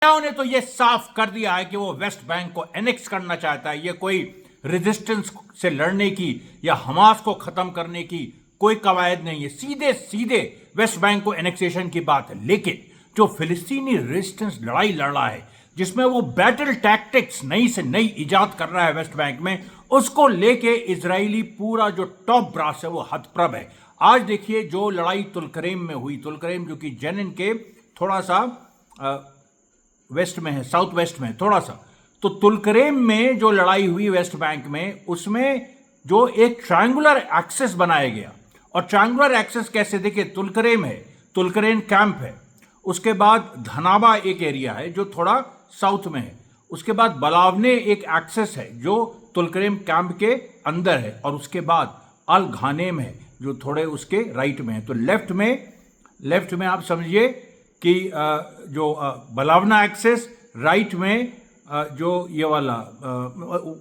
नेताओं ने तो ये साफ कर दिया है कि वो वेस्ट बैंक को एनेक्स करना चाहता है। ये कोई रेजिस्टेंस से लड़ने की या हमास को खत्म करने की कोई कवायद नहीं है, सीधे सीधे वेस्ट बैंक को एनेक्सेशन की बात है। लेकिन जो फिलिस्तीनी रेजिस्टेंस लड़ाई लड़ रहा है, जिसमें वो बैटल टैक्टिक्स नई से नई इजाद कर रहा है वेस्ट बैंक में, उसको लेके इजरायली पूरा जो टॉप ब्रास है वो हतप्रभ है। आज देखिए जो लड़ाई तुलकरेम में हुई, तुलकरेम जो कि जेनिन के थोड़ा सा वेस्ट में है, साउथ वेस्ट में थोड़ा सा, तो तुलकरेम में जो लड़ाई हुई वेस्ट बैंक में, उसमें जो एक ट्रायंगुलर एक्सेस बनाया गया। और ट्रायंगुलर एक्सेस कैसे, देखिए तुलकरेम है, तुलकरेम कैंप है, उसके बाद धनाबा एक एरिया है जो थोड़ा साउथ में है, उसके बाद बलावने एक एक्सेस है जो तुलकरेम कैंप के अंदर है, और उसके बाद अल घानेम है जो थोड़े उसके राइट में है। तो लेफ्ट में आप समझिए कि जो बलावना एक्सेस, राइट में जो ये वाला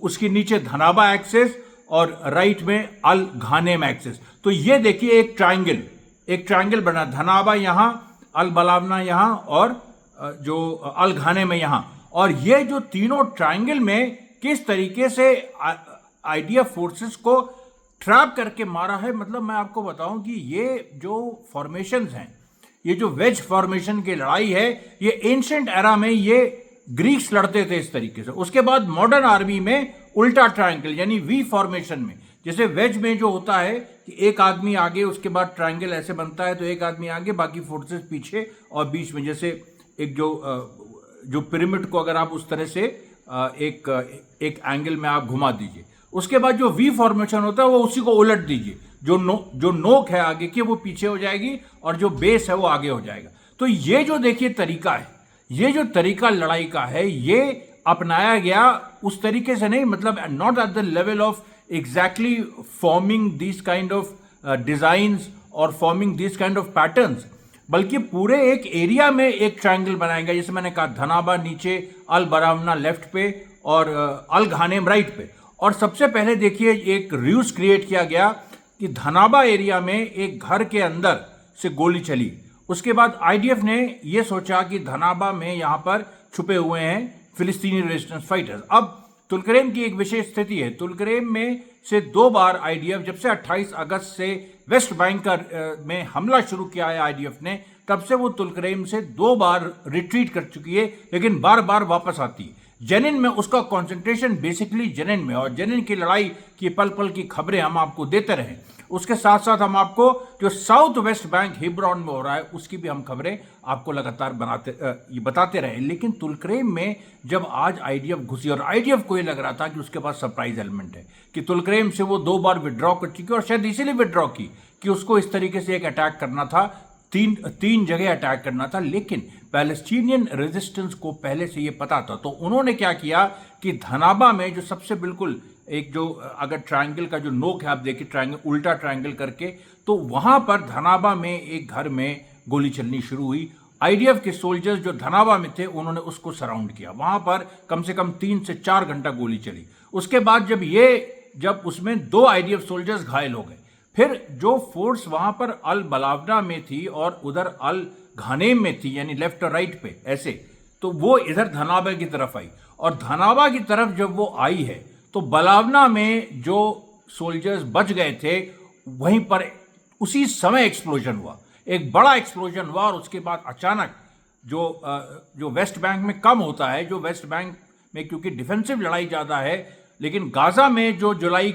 उसके नीचे धनाबा एक्सेस, और राइट में अल घानेम एक्सेस। तो ये देखिए एक ट्रायंगल बना, धनाबा यहाँ, अल बलावना यहाँ, और जो अल घानेम में यहाँ। और ये जो तीनों ट्रायंगल में किस तरीके से आईडीएफ फोर्सेस को ट्रैप करके मारा है, मतलब मैं आपको बताऊं कि ये जो फॉर्मेशंस हैं, ये जो वेज फॉर्मेशन की लड़ाई है, ये एंशिएंट एरा में ये ग्रीक्स लड़ते थे इस तरीके से। उसके बाद मॉडर्न आर्मी में उल्टा ट्रायंगल यानी वी फॉर्मेशन में, जैसे वेज में जो होता है कि एक आदमी आगे, उसके बाद ट्रायंगल ऐसे बनता है, तो एक आदमी आगे, बाकी फोर्सेस पीछे, और बीच में जैसे एक जो पिरामिड को अगर आप उस तरह से एक एंगल में आप घुमा दीजिए, उसके बाद जो वी फॉर्मेशन होता है वो उसी को उलट दीजिए, जो नोक है आगे की वो पीछे हो जाएगी, और जो बेस है वो आगे हो जाएगा। तो ये जो देखिए तरीका है, ये जो तरीका लड़ाई का है, ये अपनाया गया उस तरीके से नहीं, मतलब not at the level of exactly forming this kind of designs और forming this kind of patterns, बल्कि पूरे एक एरिया में एक ट्रायंगल बनाएगा। जैसे मैंने कहा, धनाबा नीचे, अल बरावना लेफ्ट पे, और अल घानेम राइट पे। और सबसे पहले देखिए एक रूज क्रिएट किया गया कि धनाबा एरिया में एक घर के अंदर से गोली चली। उसके बाद आईडीएफ ने यह सोचा कि धनाबा में यहां पर छुपे हुए हैं फिलिस्तीनी रेजिस्टेंस फाइटर्स। अब तुलकरेम की एक विशेष स्थिति है, तुलकरेम में से 2 बार आईडीएफ, जब से 28 अगस्त से वेस्ट बैंक में हमला शुरू किया है आईडीएफ ने, तब से वो तुलकरेम से 2 बार रिट्रीट कर चुकी है, लेकिन बार बार वापस आती है। जेनिन में उसका कंसंट्रेशन बेसिकली जेनिन में, और जेनिन की लड़ाई की पल पल की खबरें हम आपको देते रहे। उसके साथ साथ हम आपको जो साउथ वेस्ट बैंक हिब्रॉन में हो रहा है उसकी भी हम खबरें आपको लगातार बताते रहे। लेकिन तुलकरेम में जब आज आईडीएफ घुसी, और आईडीएफ को ये लग रहा था कि उसके पास सरप्राइज एलिमेंट है, कि तुलकरेम से वो 2 बार विड्रॉ कर चुकी, और शायद इसीलिए विड्रॉ की कि उसको इस तरीके से एक अटैक करना था, तीन जगह अटैक करना था। लेकिन पैलेस्टीनियन रेजिस्टेंस को पहले से ये पता था, तो उन्होंने क्या किया कि धनाबा में जो सबसे बिल्कुल एक जो अगर ट्रायंगल का जो नोक है आप देखिए, ट्रायंगल उल्टा ट्रायंगल करके, तो वहां पर धनाबा में एक घर में गोली चलनी शुरू हुई। आईडीएफ के सोल्जर्स जो धनाबा में थे उन्होंने उसको सराउंड किया, वहां पर कम से कम 3 से 4 घंटा गोली चली। उसके बाद जब उसमें 2 आईडीएफ सोल्जर्स घायल हो गए, फिर जो फोर्स वहां पर अल बलावना में थी और उधर अल घानेम में थी, यानी लेफ्ट और राइट पे ऐसे, तो वो इधर धनाबा की तरफ आई। और धनाबा की तरफ जब वो आई है तो बलावना में जो सोल्जर्स बच गए थे वहीं पर उसी समय एक्सप्लोजन हुआ, एक बड़ा एक्सप्लोजन हुआ। और उसके बाद अचानक जो वेस्ट बैंक में कम होता है, जो वेस्ट बैंक में क्योंकि डिफेंसिव लड़ाई ज़्यादा है, लेकिन गाजा में जो जुलाई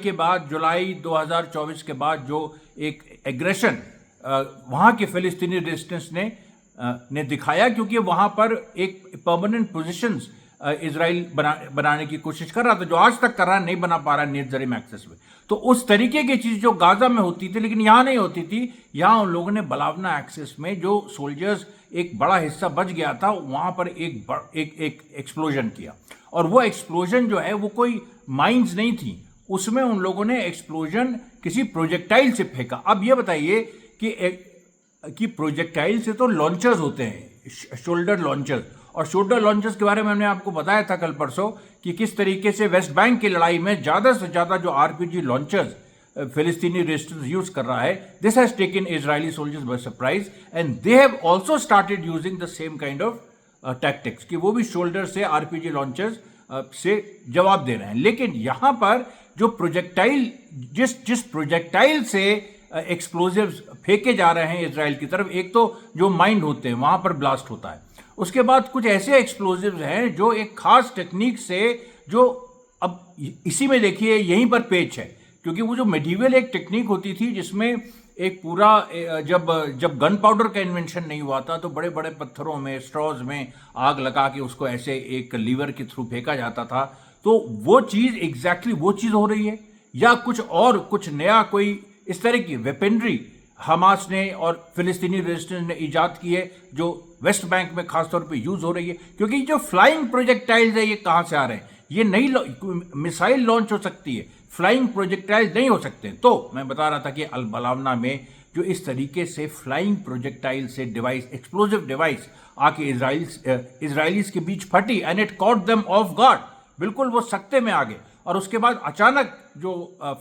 2024 के बाद जो एक एग्रेशन वहाँ के फिलिस्तीनी रेजिस्टेंस ने दिखाया, क्योंकि वहाँ पर एक परमानेंट पोजीशंस इजराइल बनाने की कोशिश कर रहा था, जो आज तक कर रहा नहीं बना पा रहा नेट जरीम एक्सेस में। तो उस तरीके की चीज़ जो गाजा में होती थी लेकिन यहाँ नहीं होती थी, यहाँ उन लोगों ने बलावना एक्सेस में जो सोल्जर्स एक बड़ा हिस्सा बच गया था वहाँ पर एक एक्सप्लोजन किया। और वो एक्सप्लोजन जो है वो कोई माइंस नहीं थी, उसमें उन लोगों ने एक्सप्लोजन किसी प्रोजेक्टाइल से फेंका। अब ये बताइए कि प्रोजेक्टाइल से तो लॉन्चर्स होते हैं, शोल्डर लॉन्चर्स, और शोल्डर लॉन्चर्स के बारे में मैंने आपको बताया था कल परसों कि किस तरीके से वेस्ट बैंक की लड़ाई में ज़्यादा से ज़्यादा जो आरपीजी लॉन्चर्स फिलिस्तीनी रेजिस्टेंस यूज कर रहा है, this has taken Israeli soldiers by surprise and they have also started using the same kind of tactics कि वो भी शोल्डर से आरपीजी लॉन्चर्स से जवाब दे रहे हैं। लेकिन यहां पर जो प्रोजेक्टाइल जिस प्रोजेक्टाइल से एक्सप्लोजिव्स फेंके जा रहे हैं इजराइल की तरफ, एक तो जो माइंड होते हैं वहां पर ब्लास्ट होता है, उसके बाद कुछ ऐसे एक्सप्लोजिव्स हैं जो एक खास टेक्निक से, जो अब इसी में देखिए यहीं पर पेच है, क्योंकि वो जो मेडिवल एक टेक्निक होती थी जिसमें एक पूरा जब गन पाउडर का इन्वेंशन नहीं हुआ था तो बड़े बड़े पत्थरों में, स्ट्रॉज में आग लगा के उसको ऐसे एक लीवर के थ्रू फेंका जाता था। तो वो चीज़ एग्जैक्टली वो चीज़ हो रही है, या कुछ और कुछ नया कोई इस तरह की वेपनरी हमास ने और फिलिस्तीनी रेजिस्टेंस ने इजाद की है जो वेस्ट बैंक में खासतौर पे यूज हो रही है। क्योंकि जो फ्लाइंग प्रोजेक्टाइल्स है ये कहाँ से आ रहे हैं? ये नई मिसाइल लॉन्च हो सकती है, फ्लाइंग प्रोजेक्टाइल्स नहीं हो सकते। तो मैं बता रहा था कि अल बलावना में जो इस तरीके से फ्लाइंग प्रोजेक्टाइल से डिवाइस, एक्सप्लोजिव डिवाइस आके इजराइलीज के बीच फटी, and it caught them of guard, बिल्कुल वो सकते में आ गए। और उसके बाद अचानक जो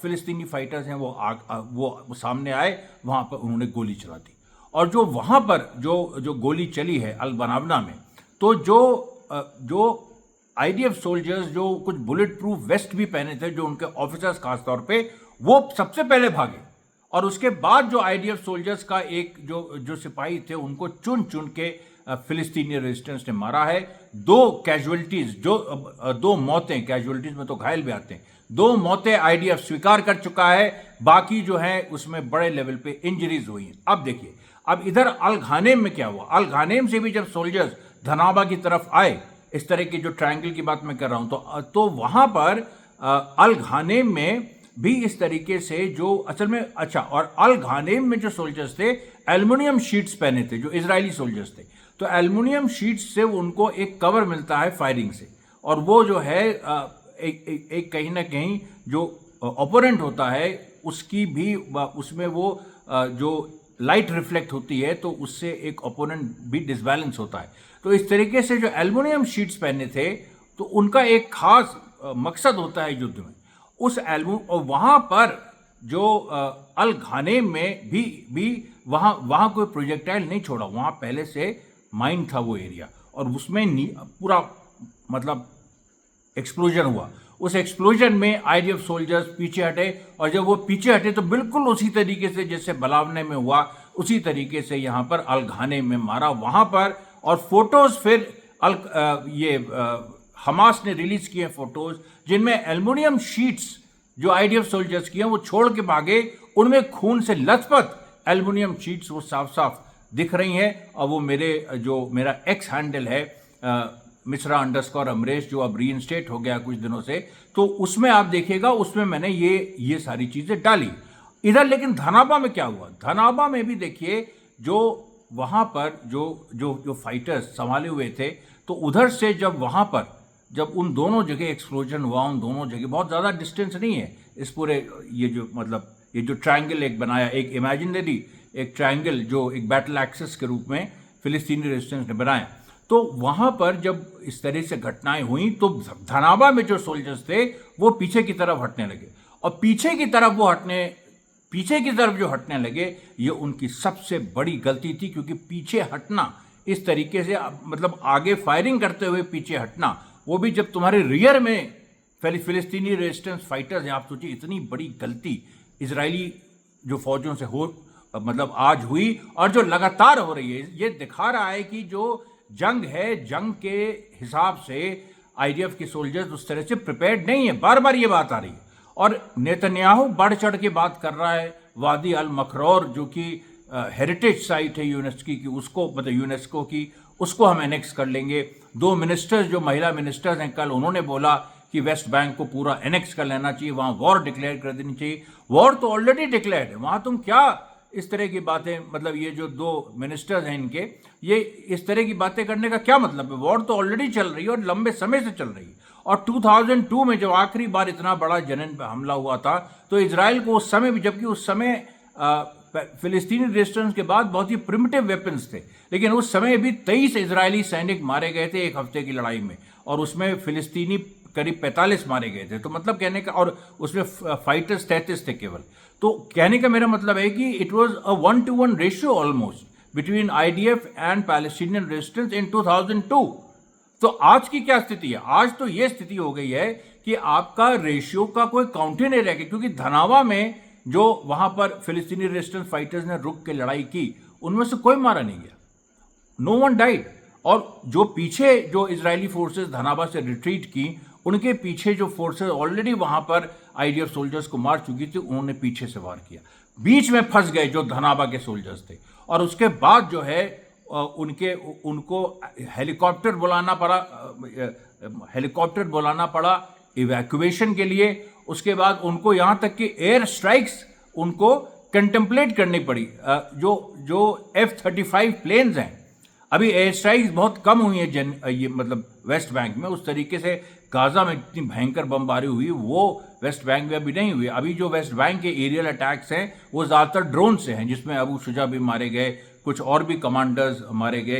फिलिस्तीनी फाइटर्स हैं वो सामने आए, वहाँ पर उन्होंने गोली चला दी। और जो वहाँ पर जो गोली चली है अल बनावना में, तो जो आईडीएफ सोल्जर्स जो कुछ बुलेट प्रूफ वेस्ट भी पहने थे, जो उनके ऑफिसर्स खासतौर पे, वो सबसे पहले भागे। और उसके बाद जो आईडीएफ सोल्जर्स का एक जो सिपाही थे उनको चुन चुन के फिलिस्तीनी रेजिस्टेंस ने मारा है। दो कैजुअलिटीज, दो मौतें, कैजुअलिटीज में तो घायल भी आते हैं, 2 मौतें आईडीएफ स्वीकार कर चुका है, बाकी जो है उसमें बड़े लेवल पे इंजरीज हुई हैं। अब देखिए, अब इधर अल घानेम में क्या हुआ? अल घानेम से भी जब सोल्जर्स धनाबा की तरफ आए, इस तरह की जो ट्रायंगल की बात मैं कर रहा हूं, तो वहां पर अल घानेम में भी इस तरीके से जो असल में अच्छा, और अल घानेम में जो सोल्जर्स थे एल्युमिनियम शीट्स पहने थे, जो इजरायली सोल्जर्स थे, तो एल्युमिनियम शीट्स से उनको एक कवर मिलता है फायरिंग से, और वो जो है एक कहीं ना कहीं जो ओपोनेंट होता है उसकी भी, उसमें वो जो लाइट रिफ्लेक्ट होती है तो उससे एक ओपोनेंट भी डिसबैलेंस होता है। तो इस तरीके से जो एल्युमिनियम शीट्स पहने थे, तो उनका एक खास मकसद होता है युद्ध में उस और वहाँ पर जो अल घानेम में भी वहाँ कोई प्रोजेक्टाइल नहीं छोड़ा, वहाँ पहले से माइन था वो एरिया, और उसमें पूरा मतलब एक्सप्लोजन हुआ। उस एक्सप्लोजन में आईडीएफ सोल्जर्स पीछे हटे, और जब वो पीछे हटे तो बिल्कुल उसी तरीके से जैसे बलावने में हुआ, उसी तरीके से यहाँ पर अल घानेम में मारा वहाँ पर। और फोटोज फिर हमास ने रिलीज किए फोटोज जिनमें एल्युमिनियम शीट्स जो आईडीएफ सोल्जर्स की हैं वो छोड़ के भागे, उनमें खून से लथपथ एल्युमिनियम शीट्स वो साफ साफ दिख रही हैं। और वो मेरा एक्स हैंडल है मिश्रा _ अमरेश, जो अब रीइंस्टेट हो गया कुछ दिनों से, तो उसमें आप देखिएगा, उसमें मैंने ये सारी चीजें डाली। इधर लेकिन धनाबा में क्या हुआ? धनाबा में भी देखिए, जो वहां पर जो फाइटर्स संभाले हुए थे, तो उधर से जब उन दोनों जगह एक्सप्लोजन हुआ, उन दोनों जगह बहुत ज़्यादा डिस्टेंस नहीं है इस पूरे ये जो ट्रायंगल एक बनाया, एक इमेजिनरी एक ट्रायंगल जो एक बैटल एक्सेस के रूप में फिलिस्तीनी रेजिस्टेंस ने बनाया, तो वहाँ पर जब इस तरह से घटनाएं हुई तो धनाबा में जो सोल्जर्स थे वो पीछे की तरफ हटने लगे, और पीछे की तरफ जो हटने लगे, ये उनकी सबसे बड़ी गलती थी। क्योंकि पीछे हटना इस तरीके से, मतलब आगे फायरिंग करते हुए पीछे हटना, वो भी जब तुम्हारे रियर में फिलिस्तीनी रेजिस्टेंस फाइटर्स हैं, आप सोचिए इतनी बड़ी गलती इजरायली जो फौजों से आज हुई, और जो लगातार हो रही है। ये दिखा रहा है कि जो जंग है, जंग के हिसाब से आईडीएफ के सोल्जर्स उस तरह से प्रिपेयर्ड नहीं है। बार बार ये बात आ रही है, और नेतन्याहू बढ़ चढ़ के बात कर रहा है वादी अल मखरौर, जो कि हेरिटेज साइट है यूनेस्को की, उसको हम एनेक्स कर लेंगे। 2 मिनिस्टर्स जो महिला मिनिस्टर्स हैं, कल उन्होंने बोला कि वेस्ट बैंक को पूरा एनेक्स कर लेना चाहिए, वहां वॉर डिक्लेयर कर देनी चाहिए। वॉर तो ऑलरेडी डिक्लेयर्ड है, वहां तुम क्या इस तरह की बातें, मतलब ये जो 2 मिनिस्टर्स हैं इनके, ये इस तरह की बातें करने का क्या मतलब है? वॉर तो ऑलरेडी चल रही है और लंबे समय से चल रही है। और 2002 में जब आखिरी बार इतना बड़ा जनिन पे हमला हुआ था, तो इजराइल को उस समय भी, जबकि उस समय फिलिस्तीनी रेजिस्टेंस के बाद बहुत ही प्रिमिटिव वेपन्स थे, लेकिन उस समय भी 23 इजरायली सैनिक मारे गए थे एक हफ्ते की लड़ाई में, और उसमें फिलिस्तीनी करीब 45 मारे गए थे। तो मतलब कहने का, और उसमें फाइटर्स 33 थे केवल। तो कहने का मेरा मतलब है कि it was a 1-to-1 ratio almost, between IDF and Palestinian resistance in 2002. तो आज की क्या स्थिति है? आज तो ये स्थिति हो गई है कि आपका रेशियो का कोई काउंट ही नहीं रह गया, क्योंकि धनावा में जो वहां पर फिलिस्तीनी रेजिस्टेंस फाइटर्स ने रुक के लड़ाई की, उनमें से कोई मारा नहीं गया, नो वन डाइड। और जो पीछे जो इजरायली फोर्सेस धनावा से रिट्रीट की, उनके पीछे जो फोर्सेस ऑलरेडी वहां पर आईडीएफ सोल्जर्स को मार चुकी थी, उन्होंने पीछे से वार किया, बीच में फंस गए जो धनावा के सोल्जर्स थे। और उसके बाद जो है उनको हेलीकॉप्टर बुलाना पड़ा इवैक्यूएशन के लिए। उसके बाद उनको यहाँ तक कि एयर स्ट्राइक्स उनको कंटेम्पलेट करनी पड़ी। जो F-35 प्लेन्स हैं, अभी एयर स्ट्राइक्स बहुत कम हुई है ये मतलब वेस्ट बैंक में। उस तरीके से गाजा में इतनी भयंकर बमबारी हुई, वो वेस्ट बैंक में अभी नहीं हुई। अभी जो वेस्ट बैंक के एरियल अटैक्स हैं वो ज़्यादातर ड्रोन से हैं, जिसमें अबू शुजा भी मारे गए, कुछ और भी कमांडर्स मारे गए।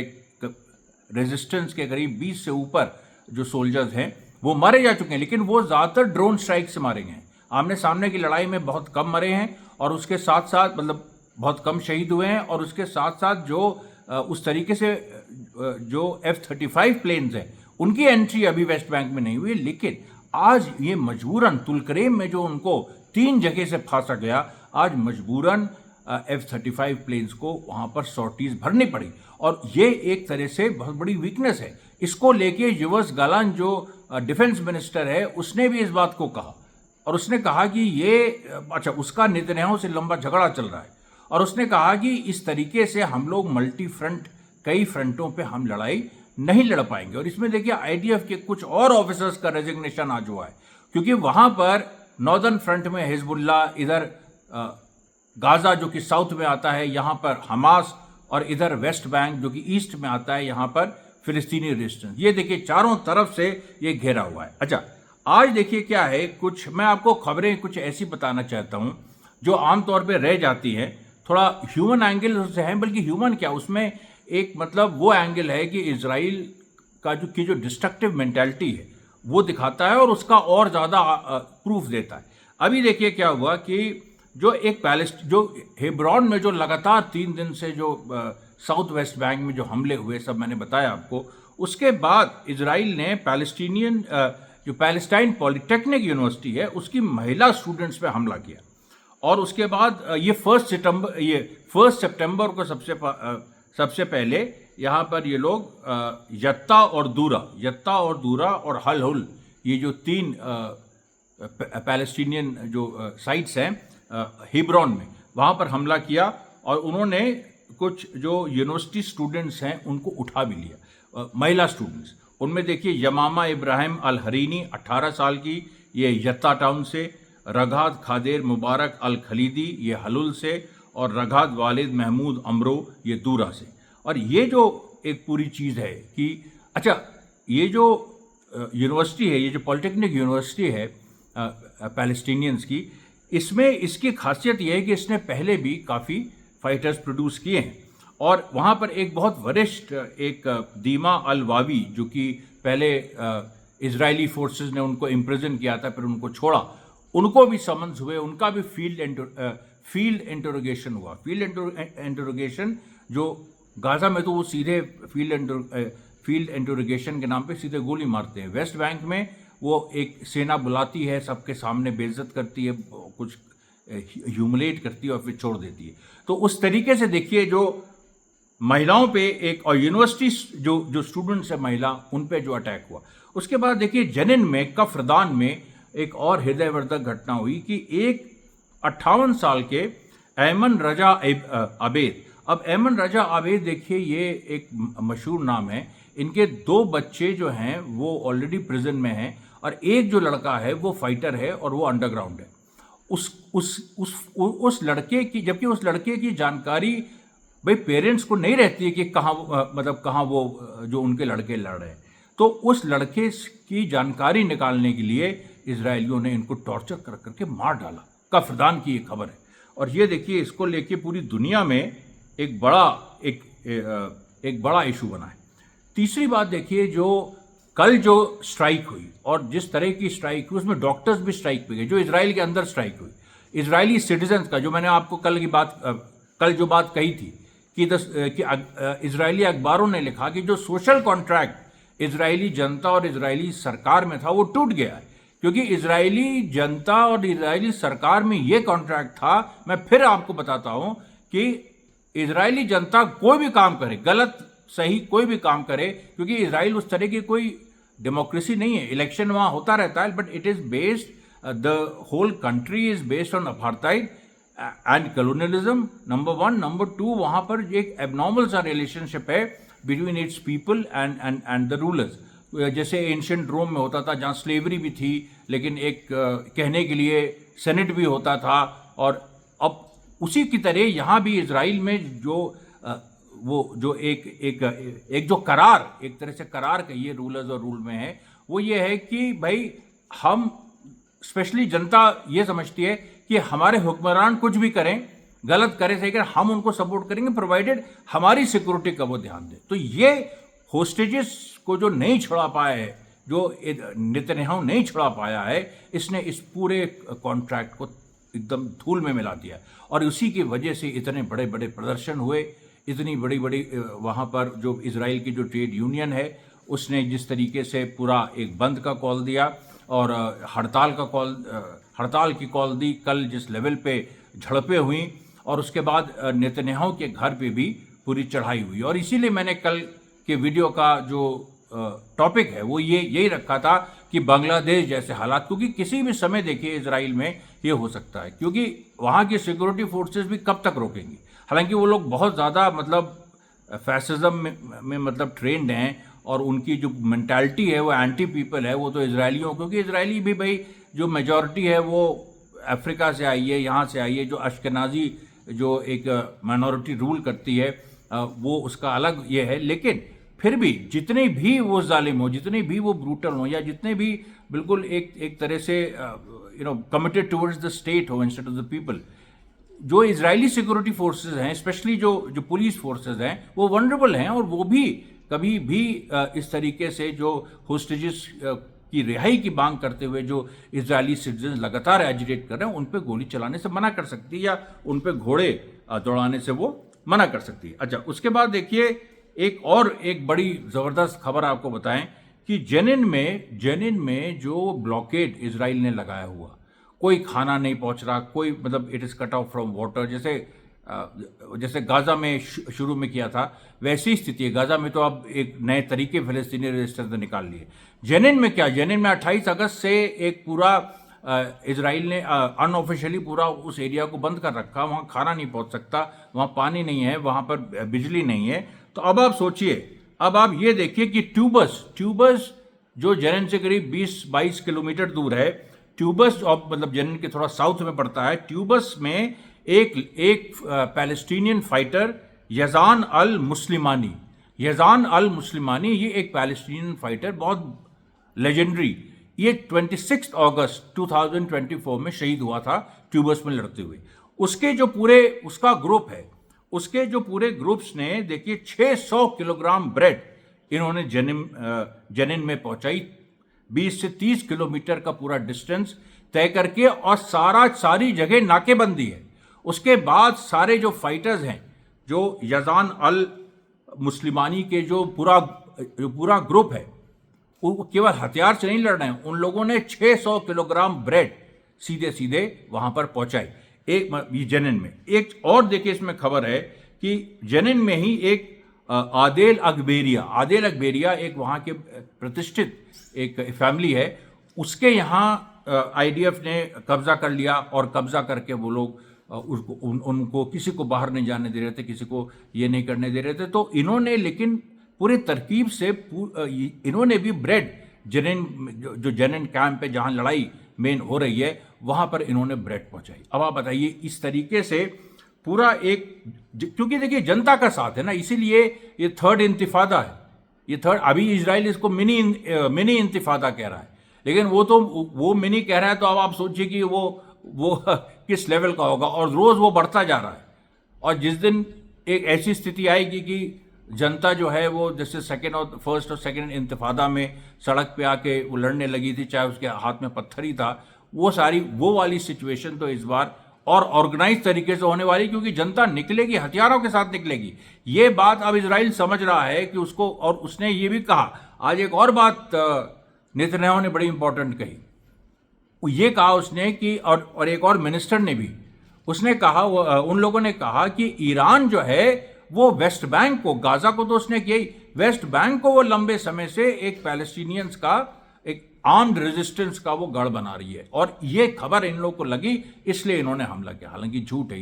रेजिस्टेंस के करीब 20 से ऊपर जो सोल्जर्स हैं वो मारे जा चुके हैं, लेकिन वो ज़्यादातर ड्रोन स्ट्राइक से मारे गए हैं। आमने सामने की लड़ाई में बहुत कम मरे हैं, और उसके साथ साथ मतलब बहुत कम शहीद हुए हैं। और उसके साथ साथ जो उस तरीके से जो F-35 प्लेन्स हैं, उनकी एंट्री अभी वेस्ट बैंक में नहीं हुई। लेकिन आज ये मजबूरन तुलकरेम में जो उनको 3 जगह से फांसा गया, आज मजबूरन F-35 प्लेन्स को वहाँ पर सॉर्टीज भरनी पड़ी। और ये एक तरह से बहुत बड़ी वीकनेस है। इसको लेके युवस गालान जो डिफेंस मिनिस्टर है, उसने भी इस बात को कहा, और उसने कहा कि ये उसका नेतन्याहू से लंबा झगड़ा चल रहा है, और उसने कहा कि इस तरीके से हम लोग मल्टी फ्रंट, कई फ्रंटों पे हम लड़ाई नहीं लड़ पाएंगे। और इसमें देखिए आईडीएफ के कुछ और ऑफिसर्स का रेजिग्नेशन आज हुआ है, क्योंकि वहां पर नॉर्दर्न फ्रंट में हिजबुल्ला, इधर गाजा जो कि साउथ में आता है, यहाँ पर हमास, और इधर वेस्ट बैंक जो कि ईस्ट में आता है, यहाँ पर फिलिस्तीनी रेजिस्टेंस। ये देखिए चारों तरफ से ये घेरा हुआ है। अच्छा, आज देखिए क्या है, कुछ मैं आपको खबरें कुछ ऐसी बताना चाहता हूँ जो आमतौर पे रह जाती हैं, थोड़ा ह्यूमन एंगल से है, बल्कि ह्यूमन क्या, उसमें एक मतलब वो एंगल है कि इजराइल का जो डिस्ट्रक्टिव मेंटालिटी है वो दिखाता है, और उसका और ज़्यादा प्रूफ देता है। अभी देखिए क्या हुआ कि जो हेब्रॉन में जो लगातार 3 दिन से जो साउथ वेस्ट बैंक में जो हमले हुए, सब मैंने बताया आपको। उसके बाद इजराइल ने जो पैलेस्टाइन पॉलिटेक्निक यूनिवर्सिटी है, उसकी महिला स्टूडेंट्स पे हमला किया। और उसके बाद ये 1 सितंबर को सबसे पहले यहाँ पर ये लोग यत्ता और दूरा और हल, ये जो 3 पैलेस्टीनियन जो साइट्स हैं हेब्रॉन में, वहाँ पर हमला किया। और उन्होंने कुछ जो यूनिवर्सिटी स्टूडेंट्स हैं उनको उठा भी लिया, महिला स्टूडेंट्स। उनमें देखिए यमामा इब्राहिम अल हरीनी 18 साल की, ये यत्ता टाउन से, रगाद खादेर मुबारक अल खलीदी, ये हलुल से, और रगाद वालिद महमूद अमरो, ये दूरा से। और ये जो एक पूरी चीज़ है कि ये जो यूनिवर्सिटी है, ये जो पॉलिटेक्निक यूनिवर्सिटी है पैलेस्टीनियंस की, इसमें इसकी खासियत यह है कि इसने पहले भी काफ़ी फाइटर्स प्रोड्यूस किए हैं। और वहाँ पर एक बहुत वरिष्ठ एक दीमा अल वावी, जो कि पहले इजरायली फोर्सेस ने उनको इम्प्रिजन किया था, फिर उनको छोड़ा, उनको भी समन्स हुए, उनका भी फील्ड इंटरोगेशन हुआ। फील्ड इंटरोगेशन जो गाजा में तो वो सीधे फील्ड इंटरोगेशन के नाम पे सीधे गोली मारते हैं। वेस्ट बैंक में वो एक सेना बुलाती है, सबके सामने बेइज्जत करती है, कुछ ह्यूमिलेट करती है और फिर छोड़ देती है। तो उस तरीके से देखिए जो महिलाओं पे एक, और यूनिवर्सिटी जो स्टूडेंट्स है महिला, उन पे जो अटैक हुआ। उसके बाद देखिए जनिन में, कफ्रदान में एक और हृदयवर्धक घटना हुई कि एक 58 साल के ऐमन रजा आबेद, अब ऐमन रजा आबेद देखिए ये एक मशहूर नाम है। इनके 2 बच्चे जो हैं वो ऑलरेडी प्रिजन में हैं, और एक जो लड़का है वो फाइटर है और वो अंडरग्राउंड है। उस लड़के की, जबकि उस लड़के की जानकारी भाई पेरेंट्स को नहीं रहती है कि कहाँ वो जो उनके लड़के लड़ रहे हैं। तो उस लड़के की जानकारी निकालने के लिए इजरायलियों ने इनको टॉर्चर कर करके मार डाला। कफ्रदान की ये खबर है। और ये देखिए इसको लेके पूरी दुनिया में एक बड़ा इशू बना है। तीसरी बात देखिए, जो कल जो स्ट्राइक हुई, और जिस तरह की स्ट्राइक हुई उसमें डॉक्टर्स भी स्ट्राइक पे गए, जो इजराइल के अंदर स्ट्राइक हुई। इजरायली सिटीजन्स का, जो मैंने आपको कल जो बात कही थी कि इजरायली अखबारों ने लिखा कि जो सोशल कॉन्ट्रैक्ट इजरायली जनता और इजरायली सरकार में था वो टूट गया है, क्योंकि इजरायली जनता और इजरायली सरकार में ये कॉन्ट्रैक्ट था। मैं फिर आपको बताता हूं कि इजरायली जनता कोई भी काम करे, गलत सही कोई भी काम करे, क्योंकि इजराइल उस तरह की कोई डेमोक्रेसी नहीं है, इलेक्शन वहां होता रहता है, but it is based, the whole country is based on apartheid and colonialism, number one. Number two, वहां पर एक एबनॉर्मल सा रिलेशनशिप है between its people and the rulers. जैसे एंशिएंट रोम में होता था, जहाँ स्लेवरी भी थी, लेकिन एक कहने के लिए सेनेट भी होता था। और अब उसी की तरह यहाँ भी इजराइल में जो वो जो एक जो करार, एक तरह से करार कहिए रूलर्स और रूल में है, वो ये है कि भाई हम, स्पेशली जनता ये समझती है कि हमारे हुक्मरान कुछ भी करें, गलत करें सही करें, हम उनको सपोर्ट करेंगे प्रोवाइडेड हमारी सिक्योरिटी का वो ध्यान दें। तो ये होस्टेजेस को जो नहीं छुड़ा पाया है, जो नेतन्याहू नहीं छुड़ा पाया है, इसने इस पूरे कॉन्ट्रैक्ट को एकदम धूल में मिला दिया। और उसी की वजह से इतने बड़े बड़े प्रदर्शन हुए, इतनी बड़ी बड़ी वहाँ पर जो इजराइल की जो ट्रेड यूनियन है उसने जिस तरीके से पूरा एक बंद का कॉल दिया और हड़ताल की कॉल दी, कल जिस लेवल पे झड़पें हुई, और उसके बाद नेतन्याहू के घर पे भी पूरी चढ़ाई हुई। और इसीलिए मैंने कल के वीडियो का जो टॉपिक है वो यही रखा था कि बांग्लादेश जैसे हालात, क्योंकि किसी भी समय देखिए इजराइल में ये हो सकता है, क्योंकि वहाँ की सिक्योरिटी फोर्सेस भी कब तक रोकेंगी। हालांकि वो लोग बहुत ज़्यादा मतलब फैसिज्म में मतलब ट्रेंड हैं, और उनकी जो मेंटालिटी है वो एंटी पीपल है, वो तो इजरायलियों, क्योंकि इजरायली भी भाई जो मेजॉरिटी है वो अफ्रीका से आई है, यहाँ से आई है। जो अश्केनाजी जो एक माइनॉरिटी रूल करती है वो उसका अलग ये है। लेकिन फिर भी जितने भी वो जालिम हो, जितने भी वो ब्रूटल हो, या जितने भी बिल्कुल एक तरह से कमिटेड टुवर्ड्स द स्टेट हो इंस्टेड ऑफ द पीपल, जो इजरायली सिक्योरिटी फोर्सेज हैं, स्पेशली जो पुलिस फोर्सेज हैं, वो वनरेबल हैं। और वो भी कभी भी इस तरीके से जो होस्टेजेस की रिहाई की मांग करते हुए जो इजरायली सिटीजन लगातार एजिटेट कर रहे हैं, उन पे गोली चलाने से मना कर सकती है, या उन पे घोड़े दौड़ाने से वो मना कर सकती है। अच्छा, उसके बाद देखिए एक बड़ी ज़बरदस्त खबर आपको बताएं कि जेनिन में जो ब्लॉकेड इजराइल ने लगाया हुआ, कोई खाना नहीं पहुंच रहा, कोई मतलब it is cut off from water, जैसे गाज़ा में शुरू में किया था वैसी स्थिति है। गाज़ा में तो अब एक नए तरीके फ़लस्तीनी रेजिस्टेंस ने निकाल लिए। जेनिन में क्या, जेनिन में 28 अगस्त से एक पूरा इजराइल ने अनऑफिशियली पूरा उस एरिया को बंद कर रखा। वहाँ खाना नहीं पहुँच सकता, वहाँ पानी नहीं है, वहाँ पर बिजली नहीं है। तो अब आप सोचिए, अब आप ये देखिए कि ट्यूबस जो जेनिन से करीब 20-22 किलोमीटर दूर है, ट्यूबस मतलब जेनिन के थोड़ा साउथ में पड़ता है। ट्यूबस में एक पैलेस्टीनियन फाइटर यजान अल मुस्लिमानी, ये एक पैलेस्टीनियन फाइटर, बहुत लेजेंडरी, ये 26 अगस्त 2024 में शहीद हुआ था ट्यूबस में लड़ते हुए। उसका ग्रुप है, उसके जो पूरे ग्रुप्स ने देखिए 600 किलोग्राम ब्रेड इन्होंने जेनिन में पहुंचाई, 20 से 30 किलोमीटर का पूरा डिस्टेंस तय करके, और सारी जगह नाकेबंदी है। उसके बाद सारे जो फाइटर्स हैं, जो यजान अल मुस्लिमानी के जो पूरा ग्रुप है, वो केवल हथियार से नहीं लड़ रहे हैं, उन लोगों ने 600 किलोग्राम ब्रेड सीधे वहां पर पहुंचाई ये जेनिन में। एक और देखिए इसमें खबर है कि जेनिन में ही एक आदेल अकबेरिया एक वहाँ के प्रतिष्ठित एक फैमिली है, उसके यहाँ आईडीएफ ने कब्जा कर लिया, और कब्जा करके वो लोग उनको किसी को बाहर नहीं जाने दे रहे थे, किसी को ये नहीं करने दे रहे थे। तो इन्होंने लेकिन पूरी तरकीब से इन्होंने भी ब्रेड जो जेनिन कैंप पे जहाँ लड़ाई मेन हो रही है वहाँ पर इन्होंने ब्रेड पहुँचाई। अब आप बताइए, इस तरीके से पूरा क्योंकि देखिए जनता का साथ है ना, इसीलिए ये थर्ड इंतिफादा है। अभी इजराइल इसको मिनी इंतिफादा कह रहा है, लेकिन वो मिनी कह रहा है, तो अब आप सोचिए कि वो किस लेवल का होगा, और रोज वो बढ़ता जा रहा है। और जिस दिन एक ऐसी स्थिति आएगी कि जनता जो है वो जैसे फर्स्ट और सेकंड इंतिफादा में सड़क पे आके वो लड़ने लगी थी, चाहे उसके हाथ में पत्थर ही था, वो वाली सिचुएशन तो इस बार और ऑर्गेनाइज तरीके से होने वाली, क्योंकि जनता निकलेगी, हथियारों के साथ निकलेगी। ये बात अब इजराइल समझ रहा है कि उसको, और उसने ये भी कहा, आज एक और बात नेतन्याहू ने बड़ी इंपॉर्टेंट कही, ये कहा उसने कि, और एक और मिनिस्टर ने भी उसने कहा, उन लोगों ने कहा कि ईरान जो है वो वेस्ट बैंक को, गाजा को तो उसने किया ही, वेस्ट बैंक को वो लंबे समय से एक पैलेस्टीनियंस का, एक आर्म्ड रेजिस्टेंस का वो गढ़ बना रही है। और ये खबर इन लोगों को लगी, इसलिए इन्होंने हमला किया। हालांकि झूठ है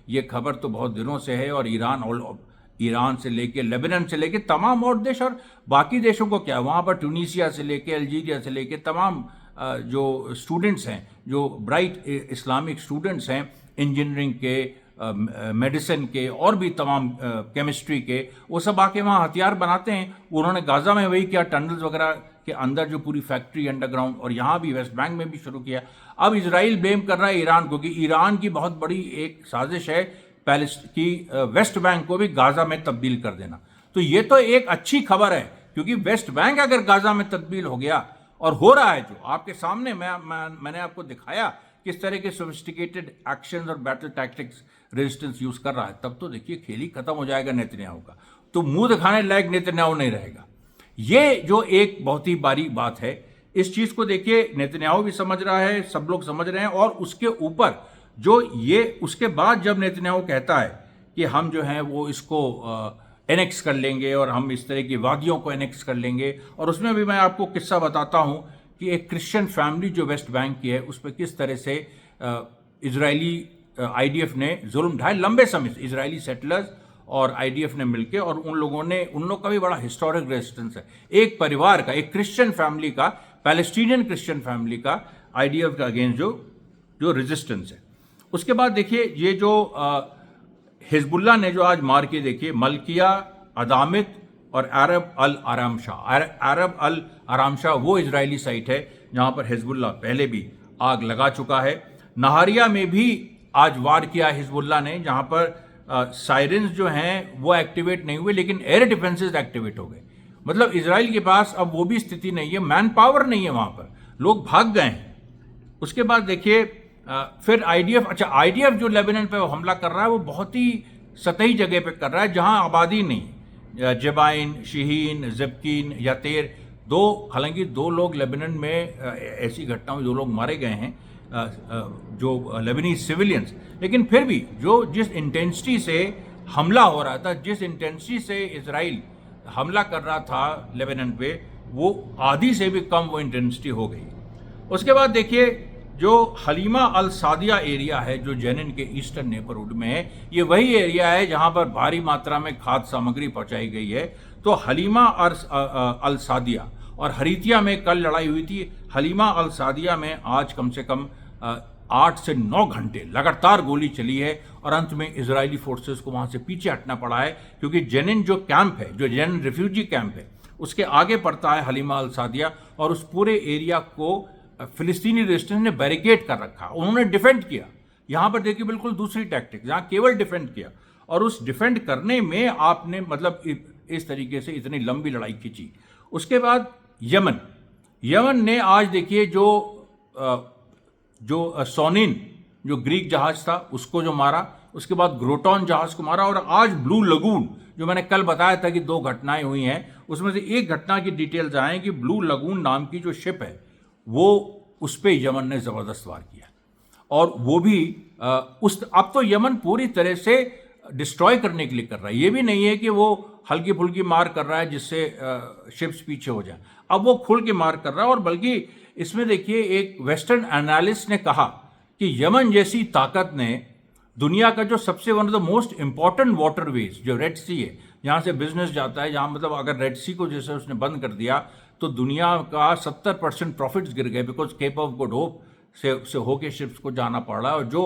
ये खबर तो बहुत दिनों से है, और ईरान से लेके, लेबनान से लेके तमाम और देश, और बाकी देशों को क्या, वहाँ पर ट्यूनीसिया से लेके, अल्जीरिया से लेके तमाम जो स्टूडेंट्स हैं, जो ब्राइट इस्लामिक स्टूडेंट्स हैं, इंजीनियरिंग के, मेडिसिन के, और भी तमाम केमिस्ट्री के, वो सब आके वहाँ हथियार बनाते हैं। उन्होंने गाजा में वही किया, टनल्स वगैरह के अंदर जो पूरी फैक्ट्री अंडरग्राउंड, और यहाँ भी वेस्ट बैंक में भी शुरू किया। अब इजराइल ब्लेम कर रहा है ईरान को कि ईरान की बहुत बड़ी एक साजिश है कि वेस्ट बैंक को भी गाजा में तब्दील कर देना। तो ये तो एक अच्छी खबर है, क्योंकि वेस्ट बैंक अगर गाजा में तब्दील हो गया, और हो रहा है, जो आपके सामने मैंने आपको दिखाया किस तरह के सोफिस्टिकेटेड एक्शंस और बैटल टैक्टिक्स रेजिस्टेंस यूज कर रहा है, तब तो देखिए खेल ही खत्म हो जाएगा नेतन्याहू का। तो मुंह दिखाने लायक नेतन्याहू नहीं रहेगा। ये जो एक बहुत ही बारीक बात है, इस चीज को देखिए नेतन्याहू भी समझ रहा है, सब लोग समझ रहे हैं। और उसके ऊपर जो ये, उसके बाद जब नेतन्याहू कहता है कि हम जो है वो इसको एनेक्स कर लेंगे, और हम इस तरह की वादियों को एनेक्स कर लेंगे, और उसमें भी मैं आपको किस्सा बताता हूं कि एक क्रिश्चियन फैमिली जो वेस्ट बैंक की है, उस पर किस तरह से इजरायली आईडीएफ ने जुल्म ढाए लंबे समय से, इजरायली सेटलर्स और आईडीएफ ने मिलकर, और उन लोग का भी बड़ा हिस्टोरिक रेजिस्टेंस है, एक परिवार का, एक क्रिश्चियन फैमिली का, पैलेस्टीनियन क्रिश्चियन फैमिली का आईडीएफ का अगेंस्ट जो रेजिस्टेंस है। उसके बाद देखिए ये जो हिजबुल्लाह ने जो आज मार के, देखिए मलकिया, अदामित और अरब अल आराम शाह वो इजरायली साइट है जहां पर हिजबुल्लाह पहले भी आग लगा चुका है। नहारिया में भी आज वार किया हिजबुल्लाह ने, जहां पर साइरेंस जो हैं वो एक्टिवेट नहीं हुए, लेकिन एयर डिफेंसेस एक्टिवेट हो गए। मतलब इजराइल के पास अब वो भी स्थिति नहीं है, मैन पावर नहीं है, वहां पर लोग भाग गए हैं। उसके बाद देखिए फिर आईडीएफ, अच्छा आईडीएफ जो लेबनान पे हमला कर रहा है वो बहुत ही सतही जगह पे कर रहा है जहां आबादी नहीं, जबाइन, शहीन, जबकीन, यातेर, हालांकि 2 लोग लेबनान में ऐसी घटनाओं में 2 लोग मारे गए हैं, जो लेबनीज सिविलियंस, लेकिन फिर भी जिस इंटेंसिटी से हमला हो रहा था, जिस इंटेंसिटी से इजराइल हमला कर रहा था लेबनान पे, वो आधी से भी कम वो इंटेंसिटी हो गई। उसके बाद देखिए जो हलीमा अल सादिया एरिया है, जो जेनिन के ईस्टर्न नेबरहुड में है, ये वही एरिया है जहां पर भारी मात्रा में खाद्य सामग्री पहुंचाई गई है। तो हलीमा अल सादिया और हरीतिया में कल लड़ाई हुई थी। हलीमा अल सादिया में आज कम से कम 8 से 9 घंटे लगातार गोली चली है, और अंत में इजरायली फोर्सेस को वहां से पीछे हटना पड़ा है, क्योंकि जेनिन जो कैंप है, जो जेनिन रिफ्यूजी कैंप है, उसके आगे पड़ता है हलीमा अल सादिया, और उस पूरे एरिया को फिलिस्तीनी रेजिस्टेंस ने बैरिकेड कर रखा, उन्होंने डिफेंड किया। यहां पर देखिए बिल्कुल दूसरी टैक्टिक, जहां केवल डिफेंड किया, और उस डिफेंड करने में आपने मतलब इस तरीके से इतनी लंबी लड़ाई खींची। उसके बाद यमन ने आज देखिए जो सोनिन जो ग्रीक जहाज था उसको जो मारा, उसके बाद ग्रोटॉन जहाज को मारा, और आज ब्लू लगून जो मैंने कल बताया था कि 2 घटनाएं हुई हैं, उसमें से एक घटना की डिटेल्स आए कि ब्लू लगून नाम की जो शिप है वो, उस पर यमन ने जबरदस्त वार किया, और वो भी अब तो यमन पूरी तरह से डिस्ट्रॉय करने के लिए कर रहा है। ये भी नहीं है कि वो हल्की फुल्की मार कर रहा है जिससे शिप्स पीछे हो जाए, अब वो खुल के मार कर रहा है। और बल्कि इसमें देखिए एक वेस्टर्न एनालिस्ट ने कहा कि यमन जैसी ताकत ने दुनिया का जो सबसे one of the most important waterways जो रेड सी है, जहाँ से बिजनेस जाता है, जहाँ मतलब अगर रेड सी को जैसे उसने बंद कर दिया तो दुनिया का 70% प्रॉफिट्स गिर गए, because Cape of Good Hope से होके शिप्स को जाना पड़ रहा है, और जो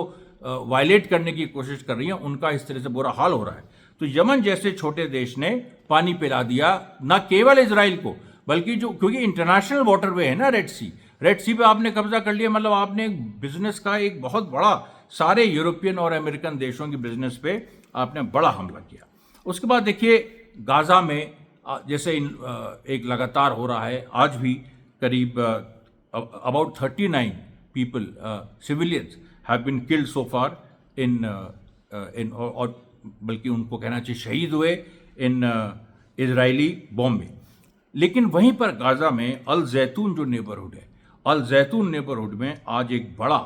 वायलेट करने की कोशिश कर रही हैं उनका इस तरह से बुरा हाल हो रहा है। तो यमन जैसे छोटे देश ने पानी पिला दिया न केवल इजराइल को, बल्कि क्योंकि इंटरनेशनल वाटरवे है ना रेड सी पे आपने कब्जा कर लिया, मतलब आपने बिजनेस का एक बहुत बड़ा, सारे यूरोपियन और अमेरिकन देशों की बिजनेस पे आपने बड़ा हमला किया। उसके बाद देखिए गाजा में जैसे एक लगातार हो रहा है, आज भी करीब about 39 people civilians have been killed so far in और बल्कि उनको कहना चाहिए शहीद हुए इन इजरायली बॉम्ब में। लेकिन वहीं पर गाज़ा में अल जैतून जो नेबरहुड है, अल जैतून नेबरहुड में आज एक बड़ा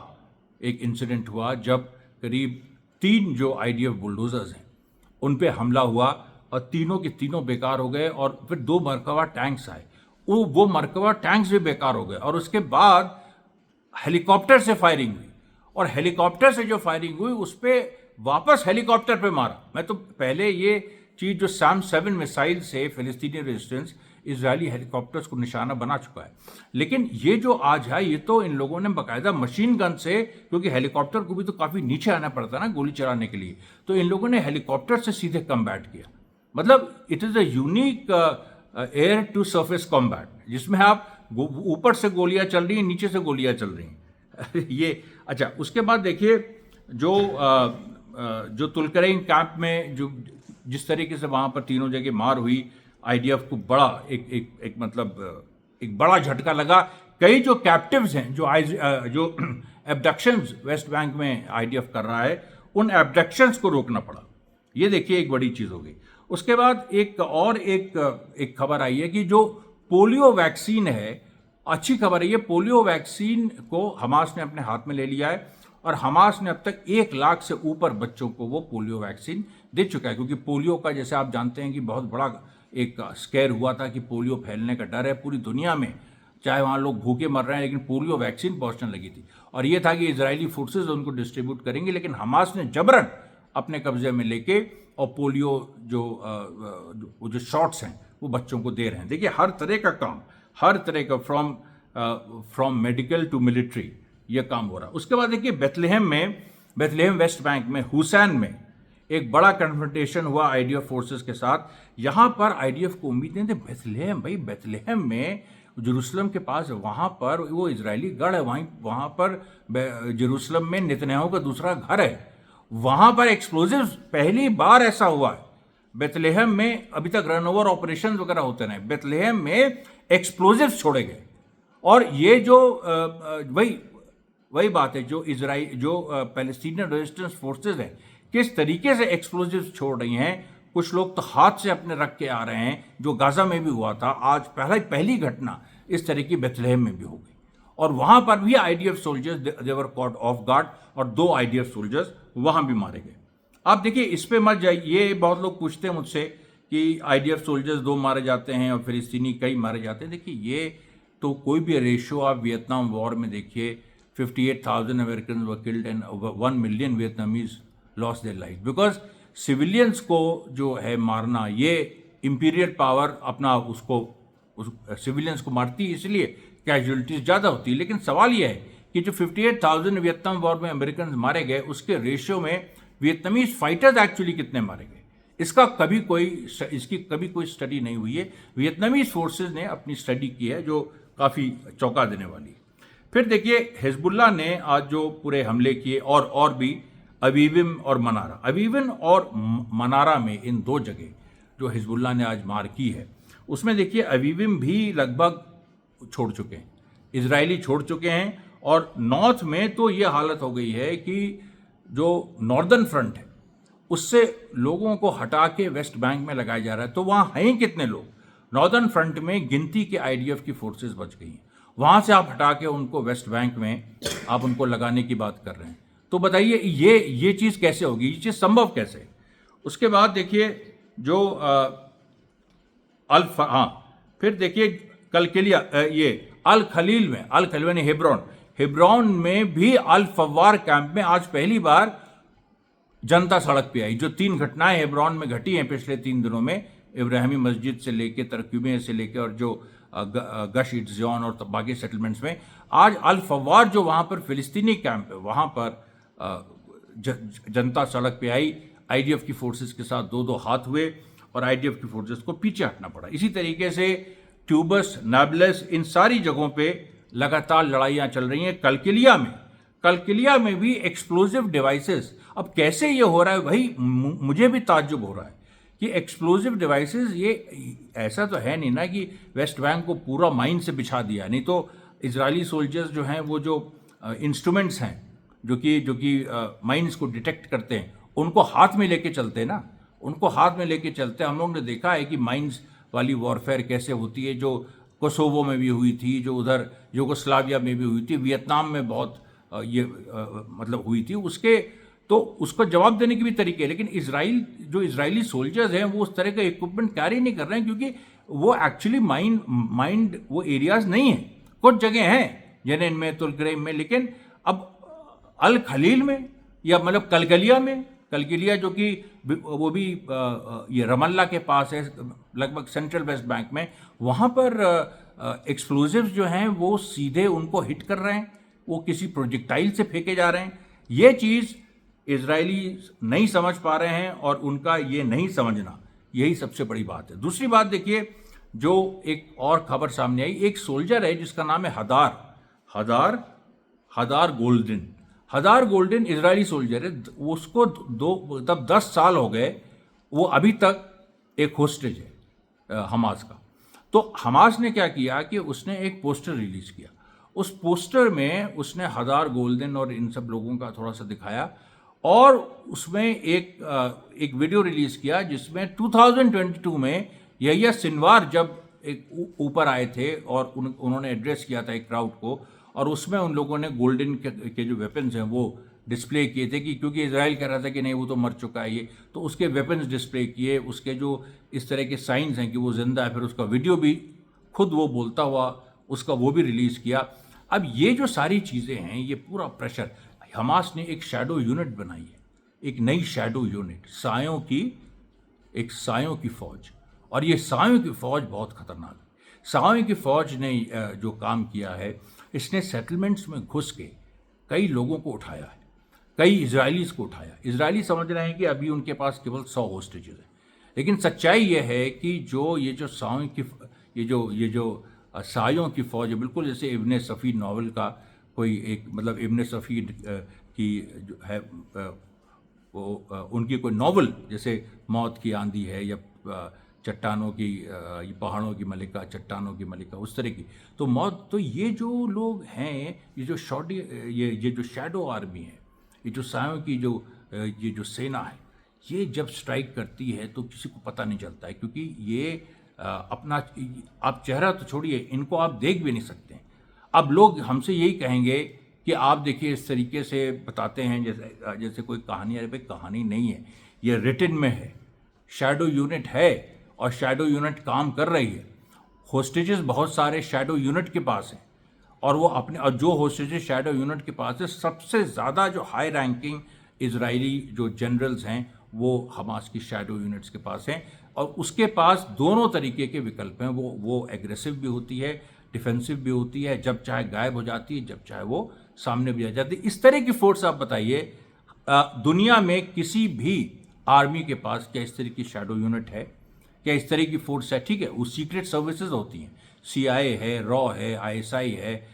एक इंसिडेंट हुआ जब करीब 3 जो आईडीएफ बुलडोजर्स हैं उन पे हमला हुआ और तीनों के तीनों बेकार हो गए। और फिर 2 मरकबा टैंक्स आए, वो मरकबा टैंक्स भी बेकार हो गए। और उसके बाद हेलीकॉप्टर से फायरिंग हुई, और हेलीकॉप्टर से जो फायरिंग हुई उस पर वापस हेलीकॉप्टर पे मारा। मैं तो पहले ये चीज़ जो सैम 7 मिसाइल से फिलिस्तीनी रेजिस्टेंस इजरायली हेलीकॉप्टर्स को निशाना बना चुका है, लेकिन ये जो आज है ये तो इन लोगों ने बाकायदा मशीन गन से, क्योंकि हेलीकॉप्टर को भी तो काफ़ी नीचे आना पड़ता है ना गोली चलाने के लिए, तो इन लोगों ने हेलीकॉप्टर से सीधे कम्बैट किया। मतलब it is a unique air to surface combat, जिसमें आप ऊपर से गोलियां चल रही हैं, नीचे से गोलियां चल रही हैं ये अच्छा। उसके बाद देखिए जो तुलकरैन कैंप में जो जिस तरीके से वहाँ पर तीनों जगह मार हुई, आईडीएफ को बड़ा एक मतलब एक बड़ा झटका लगा। कई जो कैप्टिव्स हैं, जो एब्डक्शंस वेस्ट बैंक में आईडीएफ कर रहा है, उन एब्डक्शंस को रोकना पड़ा। ये देखिए एक बड़ी चीज़ हो गई। उसके बाद एक खबर आई है कि जो पोलियो वैक्सीन है, अच्छी खबर है, ये पोलियो वैक्सीन को हमास ने अपने हाथ में ले लिया है और हमास ने अब तक 1 लाख से ऊपर बच्चों को वो पोलियो वैक्सीन दे चुका है। क्योंकि पोलियो का, जैसे आप जानते हैं कि बहुत बड़ा एक स्केयर हुआ था कि पोलियो फैलने का डर है पूरी दुनिया में, चाहे वहाँ लोग भूखे मर रहे हैं, लेकिन पोलियो वैक्सीन पहुँचने लगी थी। और ये था कि इजरायली फोर्सेज उनको डिस्ट्रीब्यूट करेंगे, लेकिन हमास ने जबरन अपने कब्जे में लेके और पोलियो जो शॉट्स हैं वो बच्चों को दे रहे हैं। देखिए हर तरह का काम, हर तरह का फ्रॉम मेडिकल टू मिलिट्री ये काम हो रहा है। उसके बाद देखिए बेथलेहम वेस्ट बैंक में हुसैन में एक बड़ा कन्फ्रंटेशन हुआ आईडीएफ फोर्सेस के साथ। यहाँ पर आईडीएफ को उम्मीदें थी बेथलेहम, भाई बेथलेहम में जेरूसलम के पास, वहाँ पर वो इजरायली गढ़ है, वहाँ पर जेरूसलम में नेतन्याहू का दूसरा घर है, वहाँ पर एक्सप्लोजिव्स पहली बार ऐसा हुआ है। बेथलेहम में अभी तक रन ओवर ऑपरेशन वगैरह होते रहे, बेथलेहम में एक्सप्लोजिव्स छोड़े गए। और ये जो वही बात है जो पैलेस्टीनियन रेजिस्टेंस फोर्सेज हैं किस तरीके से एक्सप्लोजिव्स छोड़ रही हैं। कुछ लोग तो हाथ से अपने रख के आ रहे हैं, जो गाजा में भी हुआ था। आज पहली घटना इस तरह की बेथलेहम में भी हो गई, और वहाँ पर भी IDF soldiers they were caught of guard, और 2 आईडीएफ सोल्जर्स वहाँ भी मारे गए। आप देखिए इस पे मत जाइए, ये बहुत लोग पूछते हैं मुझसे कि आईडीएफ सोल्जर्स 2 मारे जाते हैं और फिलिस्तीनी कई मारे जाते हैं। देखिए ये तो कोई भी रेशियो आप वियतनाम वॉर में देखिए, 58,000 American were killed and 1 million Vietnamese lost their life. Because civilians को जो है मारना, ये इंपीरियल पावर अपना सिविलियंस को मारती है, इसलिए कैजुअलिटीज ज़्यादा होती है। लेकिन सवाल यह है कि जो 58,000 वियतनाम वॉर में अमेरिकन मारे गए, उसके रेशियो में वियतनामीज फाइटर्स एक्चुअली कितने मारे गए, इसकी कभी कोई स्टडी नहीं हुई है। वियतनामीज फोर्सेज ने अपनी स्टडी की है जो काफ़ी चौंका देने वाली है। फिर देखिए हिजबुल्लाह ने आज जो पूरे हमले किए, और भी अवीविम और मनारा में इन 2 जगह जो हिजबुल्लाह ने आज मार की है, उसमें देखिए अवीविम भी लगभग छोड़ चुके हैं, इजरायली छोड़ चुके हैं। और नॉर्थ में तो ये हालत हो गई है कि जो नॉर्दर्न फ्रंट है उससे लोगों को हटा के वेस्ट बैंक में लगाया जा रहा है। तो वहाँ हैं कितने लोग? नॉर्दर्न फ्रंट में गिनती के आईडीएफ की फोर्सेस बच गई हैं, वहाँ से आप हटा के उनको वेस्ट बैंक में आप उनको लगाने की बात कर रहे हैं। तो बताइए ये चीज़ कैसे होगी, ये चीज़ संभव कैसे? उसके बाद देखिए जो फिर देखिए कलकिलिया, ये अल खलील में हेब्रोन में भी अल फवार कैंप में आज पहली बार जनता सड़क पे आई। जो 3 घटनाएं हेब्रोन में घटी हैं पिछले 3 दिनों में, इब्राहिमी मस्जिद से लेके, तरक्यूबे से लेके, और जो गश इट्जियॉन और बाकी सेटलमेंट्स में, आज अल फवार जो वहाँ पर फिलिस्तीनी कैंप है, वहाँ पर जनता सड़क पे आई। आईडीएफ की फोर्सेस के साथ 2-2 हाथ हुए और आईडीएफ की फोर्सेस को पीछे हटना पड़ा। इसी तरीके से ट्यूबस, नाब्लस, इन सारी जगहों पे लगातार लड़ाइयाँ चल रही हैं। कलकिलिया में भी एक्सप्लोजिव डिवाइसेस, अब कैसे ये हो रहा है भाई, मुझे भी ताज्जुब हो रहा है कि एक्सप्लोजिव डिवाइसेस, ये ऐसा तो है नहीं ना कि वेस्ट बैंक को पूरा माइन से बिछा दिया। नहीं तो इजरायली सोल्जर्स जो हैं, वो जो इंस्ट्रूमेंट्स हैं जो कि माइंस को डिटेक्ट करते हैं, उनको हाथ में लेके चलते हैं ना, उनको हाथ में लेके चलते हैं। हम लोग ने देखा है कि माइंस वाली वॉरफेयर कैसे होती है, जो कोसोवो में भी हुई थी, जो उधर यूगोस्लाविया में भी हुई थी, वियतनाम में बहुत मतलब हुई थी। तो उसको जवाब देने के भी तरीके हैं। लेकिन इजरायली सोल्जर्स हैं वो उस तरह का इक्विपमेंट कैरी नहीं कर रहे हैं, क्योंकि वो एक्चुअली माइंड वो एरियाज नहीं है। कुछ जगह हैं जेनिन में, तुलकरेम में, लेकिन अब अल खलील में या मतलब कलकलिया जो कि वो भी ये रमल्ला के पास है, लगभग सेंट्रल वेस्ट बैंक में, वहाँ पर एक्सप्लोजिव्स जो हैं वो सीधे उनको हिट कर रहे हैं, वो किसी प्रोजेक्टाइल से फेंके जा रहे हैं। ये चीज़ इजरायली नहीं समझ पा रहे हैं और उनका ये नहीं समझना यही सबसे बड़ी बात है। दूसरी बात देखिए, जो एक और खबर सामने आई, एक सोल्जर है जिसका नाम है हदार गोल्डन इजरायली सोल्जर है। उसको 10 साल हो गए, वो अभी तक एक होस्टेज है हमास का। तो हमास ने क्या किया कि उसने एक पोस्टर रिलीज किया। उस पोस्टर में उसने हदार गोल्डन और इन सब लोगों का थोड़ा सा दिखाया, और उसमें एक वीडियो रिलीज किया जिसमें 2022 में यहिया सिनवार जब एक ऊपर आए थे और उन्होंने एड्रेस किया था एक क्राउड को, और उसमें उन लोगों ने गोल्डन के जो वेपन्स हैं वो डिस्प्ले किए थे, कि क्योंकि इजराइल कह रहा था कि नहीं वो तो मर चुका है ये, तो उसके वेपन्स डिस्प्ले किए, उसके जो इस तरह के साइंस हैं कि वो जिंदा है, फिर उसका वीडियो भी खुद वो बोलता हुआ उसका वो भी रिलीज़ किया। अब ये जो सारी चीज़ें हैं, ये पूरा प्रेशर, हमास ने एक शैडो यूनिट बनाई है, एक नई शैडो यूनिट, सायों की फौज। और ये सायों की फौज बहुत खतरनाक है। सायों की फौज ने जो काम किया है, इसने सेटलमेंट्स में घुस के कई लोगों को उठाया है, कई इजरायलीज को उठाया। इजरायली समझ रहे हैं कि अभी उनके पास केवल 100 होस्टेजेस हैं, लेकिन सच्चाई यह है कि ये जो सायों की फौज है, बिल्कुल जैसे इब्ने सफ़ी नावल का कोई एक, मतलब इब्ने सफ़ी की जो है वो उनकी कोई नावल, जैसे मौत की आंधी है या चट्टानों की, ये पहाड़ों की मलिका, चट्टानों की मलिका, उस तरह की तो मौत। तो ये जो लोग हैं, ये जो शैडो आर्मी है, ये जो सायों की ये जो सेना है, ये जब स्ट्राइक करती है तो किसी को पता नहीं चलता है, क्योंकि ये अपना, आप चेहरा तो छोड़िए, इनको आप देख भी नहीं सकते हैं। अब लोग हमसे यही कहेंगे कि आप देखिए इस तरीके से बताते हैं जैसे कोई कहानी। अरे भाई कहानी नहीं है, ये रिटन में है, शैडो यूनिट है और शैडो यूनिट काम कर रही है। होस्टेजेस बहुत सारे शैडो यूनिट के पास हैं, और जो होस्टेजेस शैडो यूनिट के पास है, सबसे ज़्यादा जो हाई रैंकिंग इजरायली जो जनरल्स हैं वो हमास की शैडो यूनिट्स के पास हैं, और उसके पास दोनों तरीके के विकल्प हैं। वो एग्रेसिव भी होती है, डिफेंसिव भी होती है, जब चाहे गायब हो जाती है, जब चाहे वो सामने भी आ जाती है। इस तरह की फोर्स आप बताइए, दुनिया में किसी भी आर्मी के पास क्या इस तरह की शैडो यूनिट है? क्या इस तरह की फोर्स है? ठीक है, वो सीक्रेट सर्विसेज होती हैं, CIA है, रॉ है, ISI है,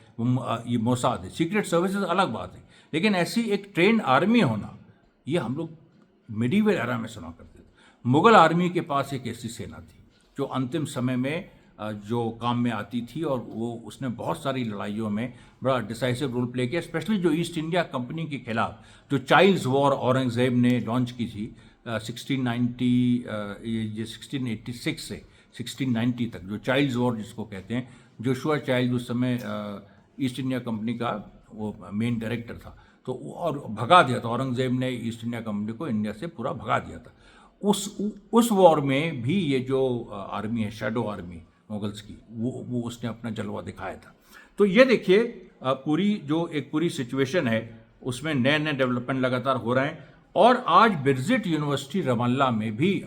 ये मोसाद है, सीक्रेट सर्विसेज अलग बात है। लेकिन ऐसी एक ट्रेंड आर्मी होना, ये हम लोग मिडीवल एरा में सुना करते थे। मुगल आर्मी के पास एक ऐसी सेना थी जो अंतिम समय में जो काम में आती थी, और उसने बहुत सारी लड़ाइयों में बड़ा डिसाइसिव रोल प्ले किया, स्पेशली जो ईस्ट इंडिया कंपनी के खिलाफ जो चाइल्ड्स वॉर औरंगजेब ने लॉन्च की थी 1686 से 1690 तक, जो चाइल्ड्स वॉर जिसको कहते हैं। जोशुआ चाइल्ड उस समय ईस्ट इंडिया कंपनी का वो मेन डायरेक्टर था, तो और भगा दिया था, औरंगजेब ने ईस्ट इंडिया कंपनी को इंडिया से पूरा भगा दिया था। उस वॉर में भी ये जो आर्मी है, शैडो आर्मी मुगल्स की, वो उसने अपना जलवा दिखाया था। तो ये देखिए पूरी सिचुएशन है, उसमें नए नए डेवलपमेंट लगातार हो रहे हैं। और आज बिरजिट यूनिवर्सिटी रमल्ला में भी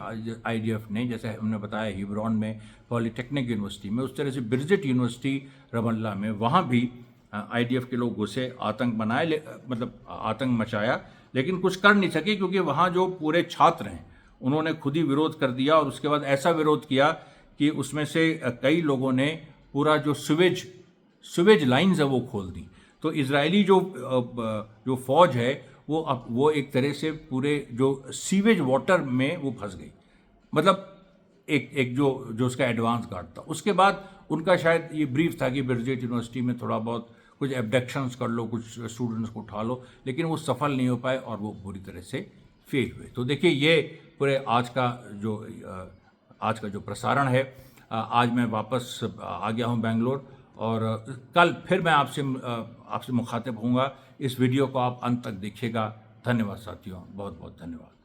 IDF ने, जैसे हमने बताया हिब्रॉन में पॉलिटेक्निक यूनिवर्सिटी में, उस तरह से बिरजिट यूनिवर्सिटी रमल्ला में, वहाँ भी IDF के लोग घुसे, आतंक बनाए, मतलब आतंक मचाया, लेकिन कुछ कर नहीं सके, क्योंकि वहाँ जो पूरे छात्र हैं उन्होंने खुद ही विरोध कर दिया, और उसके बाद ऐसा विरोध किया कि उसमें से कई लोगों ने पूरा जो सुवेज लाइन्स है वो खोल दी। तो इजरायली जो फौज है वो एक तरह से पूरे जो सीवेज वाटर में वो फंस गई, मतलब एक जो उसका एडवांस गार्ड था। उसके बाद उनका शायद ये ब्रीफ था कि बिरजिट यूनिवर्सिटी में थोड़ा बहुत कुछ एब्डक्शंस कर लो, कुछ स्टूडेंट्स को उठा लो, लेकिन वो सफल नहीं हो पाए और वो बुरी तरह से फेल हुए। तो देखिए ये पूरे आज का जो प्रसारण है, आज मैं वापस आ गया हूँ बेंगलोर और कल फिर मैं आपसे मुखातिब होऊंगा। इस वीडियो को आप अंत तक देखिएगा। धन्यवाद साथियों, बहुत बहुत धन्यवाद।